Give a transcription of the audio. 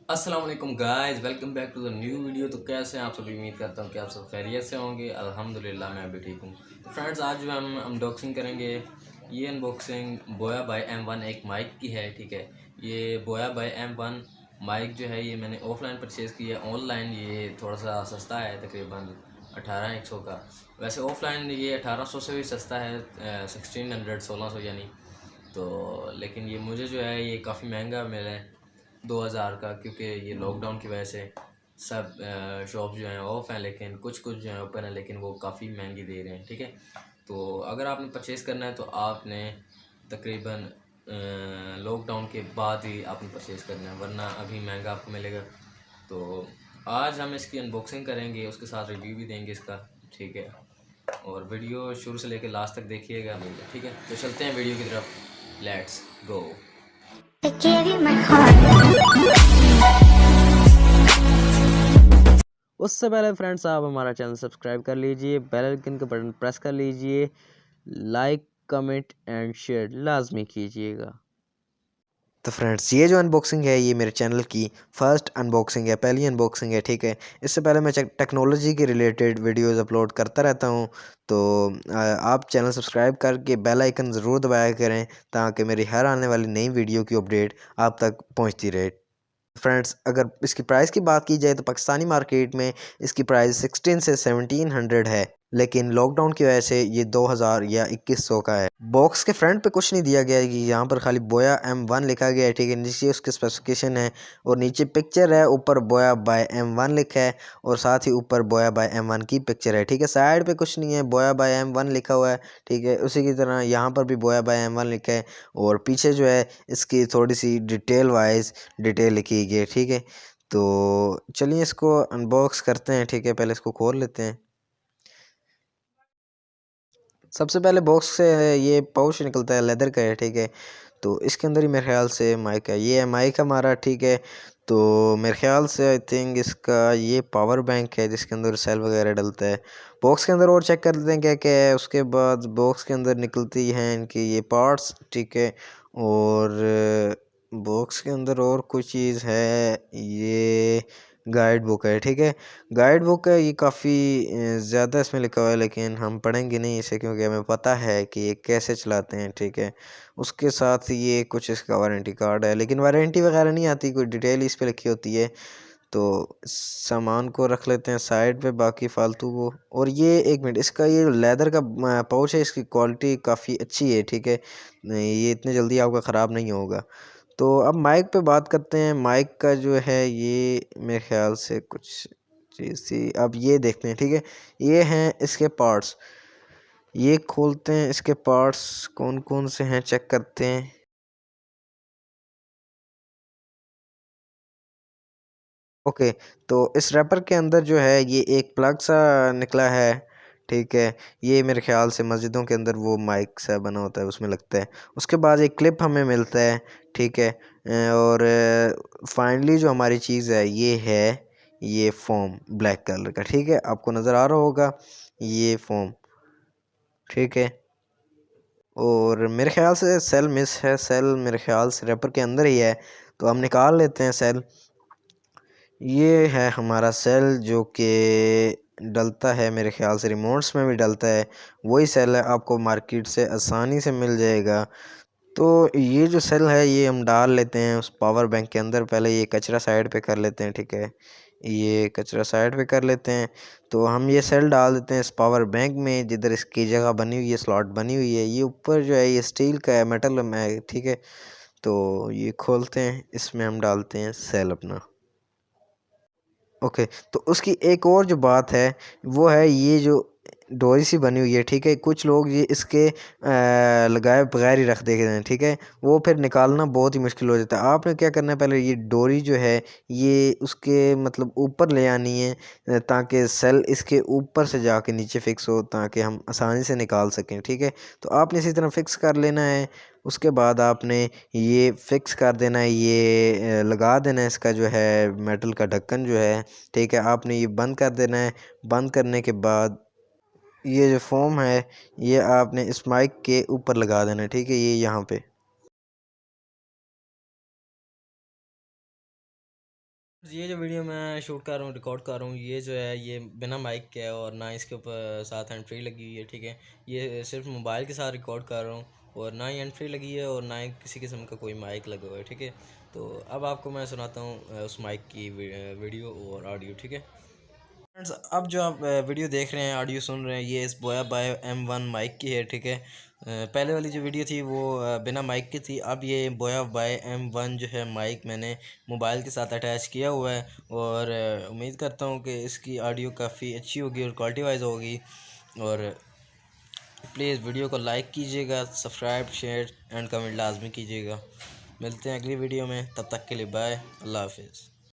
अस्सलाम वालेकुम guys, welcome back to the new video. तो कैसे हैं आप सभी? उम्मीद करता हूँ कि आप सब खैरियत से होंगे। अल्हम्दुलिल्लाह मैं भी ठीक हूँ। तो फ्रेंड्स, आज जो हम अनबॉक्सिंग करेंगे, ये अनबॉक्सिंग बोया बाय M1 एक माइक की है। ठीक है, ये बोया बाय M1 माइक जो है ये मैंने ऑफलाइन परचेज़ की है। ऑनलाइन ये थोड़ा सा सस्ता है, तकरीबन 1800 का। वैसे ऑफलाइन ये 1800 से भी सस्ता है, 1600 यानी। तो लेकिन ये मुझे जो है ये काफ़ी महंगा मिला है, 2000 का, क्योंकि ये लॉकडाउन की वजह से सब शॉप जो हैं ऑफ हैं, लेकिन कुछ कुछ जो हैं ओपन है, लेकिन वो काफ़ी महंगी दे रहे हैं। ठीक है, तो अगर आपने परचेज़ करना है तो आपने तकरीबन लॉकडाउन के बाद ही आपने परचेज़ करना है, वरना अभी महंगा आपको मिलेगा। तो आज हम इसकी अनबॉक्सिंग करेंगे, उसके साथ रिव्यू भी देंगे इसका। ठीक है, और वीडियो शुरू से लेकर लास्ट तक देखिएगा। ठीक है, तो चलते हैं वीडियो की तरफ। Let's go. I gave you my heart. उससे पहले फ्रेंड्स, आप हमारा चैनल सब्सक्राइब कर लीजिए, बेल आइकन का बटन प्रेस कर लीजिए, लाइक कमेंट एंड शेयर लाजमी कीजिएगा। तो फ्रेंड्स, ये जो अनबॉक्सिंग है ये मेरे चैनल की फ़र्स्ट अनबॉक्सिंग है, पहली अनबॉक्सिंग है। ठीक है, इससे पहले मैं टेक्नोलॉजी के रिलेटेड वीडियोस अपलोड करता रहता हूँ। तो आप चैनल सब्सक्राइब करके बेल आइकन ज़रूर दबाया करें, ताकि मेरी हर आने वाली नई वीडियो की अपडेट आप तक पहुँचती रहे। फ्रेंड्स, अगर इसकी प्राइस की बात की जाए तो पाकिस्तानी मार्केट में इसकी प्राइस 16 से 1700 है, लेकिन लॉकडाउन की वजह से ये 2000 या 2100 का है। बॉक्स के फ्रंट पे कुछ नहीं दिया गया है कि यहाँ पर खाली बोया M1 लिखा गया है। ठीक है, नीचे उसके स्पेसिफिकेशन है और नीचे पिक्चर है, ऊपर बोया बाय M1 लिखा है और साथ ही ऊपर बोया बाय M1 की पिक्चर है। ठीक है, साइड पे कुछ नहीं है, बोया बाय M1 लिखा हुआ है। ठीक है, उसी की तरह यहाँ पर भी बोया बाय M1 लिखा है और पीछे जो है इसकी थोड़ी सी डिटेल वाइज डिटेल लिखी गई है। ठीक है, तो चलिए इसको अनबॉक्स करते हैं। ठीक है, पहले इसको खोल लेते हैं। सबसे पहले बॉक्स से ये पाउच निकलता है, लेदर का है। ठीक है, तो इसके अंदर ही मेरे ख्याल से माइक है, ये है माइक हमारा। ठीक है, तो मेरे ख्याल से आई थिंक इसका ये पावर बैंक है जिसके अंदर सेल वगैरह डलता है। बॉक्स के अंदर और चेक कर लेते हैं क्या क्या है। उसके बाद बॉक्स के अंदर निकलती हैं इनकी ये पार्ट्स। ठीक है, और बॉक्स के अंदर और कुछ चीज़ है, ये गाइड बुक है। ठीक है, गाइड बुक है, ये काफ़ी ज़्यादा इसमें लिखा हुआ है, लेकिन हम पढ़ेंगे नहीं इसे क्योंकि हमें पता है कि ये कैसे चलाते हैं। ठीक है, उसके साथ ये कुछ इसका वारंटी कार्ड है, लेकिन वारंटी वगैरह नहीं आती, कोई डिटेल इस पे लिखी होती है। तो सामान को रख लेते हैं साइड पे, बाकी फालतू को। और ये एक मिनट, इसका ये लेदर का पाउच है, इसकी क्वालिटी काफ़ी अच्छी है। ठीक है, ये इतने जल्दी आपका ख़राब नहीं होगा। तो अब माइक पे बात करते हैं। माइक का जो है ये मेरे ख्याल से कुछ चीज़ थी, अब ये देखते हैं। ठीक है, ये हैं इसके पार्ट्स, ये खोलते हैं। इसके पार्ट्स कौन कौन से हैं चेक करते हैं। ओके, तो इस रैपर के अंदर जो है ये एक प्लग सा निकला है। ठीक है, ये मेरे ख्याल से मस्जिदों के अंदर वो माइक सा बना होता है उसमें लगता है। उसके बाद एक क्लिप हमें मिलता है। ठीक है, और फाइनली जो हमारी चीज़ है ये है ये फोम ब्लैक कलर का। ठीक है, आपको नज़र आ रहा होगा ये फोम। ठीक है, और मेरे ख्याल से सेल मिस है, सेल मेरे ख्याल से रैपर के अंदर ही है, तो हम निकाल लेते हैं सेल। ये है हमारा सेल जो कि डलता है मेरे ख्याल से रिमोट्स में भी डलता है, वही सेल है, आपको मार्केट से आसानी से मिल जाएगा। तो ये जो सेल है ये हम डाल लेते हैं उस पावर बैंक के अंदर। पहले ये कचरा साइड पे कर लेते हैं। ठीक है, ये कचरा साइड पे कर लेते हैं। तो हम ये सेल डाल देते हैं इस पावर बैंक में, जिधर इसकी जगह बनी हुई है, स्लॉट बनी हुई है। ये ऊपर जो है ये स्टील का है, मेटल में है। ठीक है, तो ये खोलते हैं, इसमें हम डालते हैं सेल अपना। ओके, तो उसकी एक और जो बात है वो है ये जो डोरी सी बनी हुई है। ठीक है, कुछ लोग ये इसके लगाए बगैर ही रख देते हैं। ठीक है, वो फिर निकालना बहुत ही मुश्किल हो जाता है। आपने क्या करना है, पहले ये डोरी जो है ये उसके मतलब ऊपर ले आनी है, ताकि सेल इसके ऊपर से जाके नीचे फिक्स हो, ताकि हम आसानी से निकाल सकें। ठीक है, तो आपने इसी तरह फिक्स कर लेना है। उसके बाद आपने ये फिक्स कर देना है, ये लगा देना है इसका जो है मेटल का ढक्कन जो है। ठीक है, आपने ये बंद कर देना है। बंद करने के बाद ये जो फोम है ये आपने इस माइक के ऊपर लगा देना है। ठीक है, ये यहाँ पे ये जो वीडियो मैं शूट कर रहा हूँ, रिकॉर्ड कर रहा हूँ, ये जो है ये बिना माइक के है और ना इसके ऊपर साथ हैंड फ्री लगी हुई है। ठीक है, ये सिर्फ मोबाइल के साथ रिकॉर्ड कर रहा हूँ और ना ही हैंड फ्री लगी है और ना ही किसी किस्म का कोई माइक लगा हुआ है। ठीक है, तो अब आपको मैं सुनाता हूँ उस माइक की वीडियो और ऑडियो। ठीक है फ्रेंड्स, अब जो आप वीडियो देख रहे हैं, ऑडियो सुन रहे हैं, ये इस बोया बाय M1 माइक की है। ठीक है, पहले वाली जो वीडियो थी वो बिना माइक की थी। अब ये बोया बाय M1 जो है माइक मैंने मोबाइल के साथ अटैच किया हुआ है और उम्मीद करता हूँ कि इसकी ऑडियो काफ़ी अच्छी होगी और क्वालिटी वाइज होगी। और प्लीज़ वीडियो को लाइक कीजिएगा, सब्सक्राइब, शेयर एंड कमेंट लाजमी कीजिएगा। मिलते हैं अगली वीडियो में, तब तक के लिए बाय, अल्लाह हाफिज़।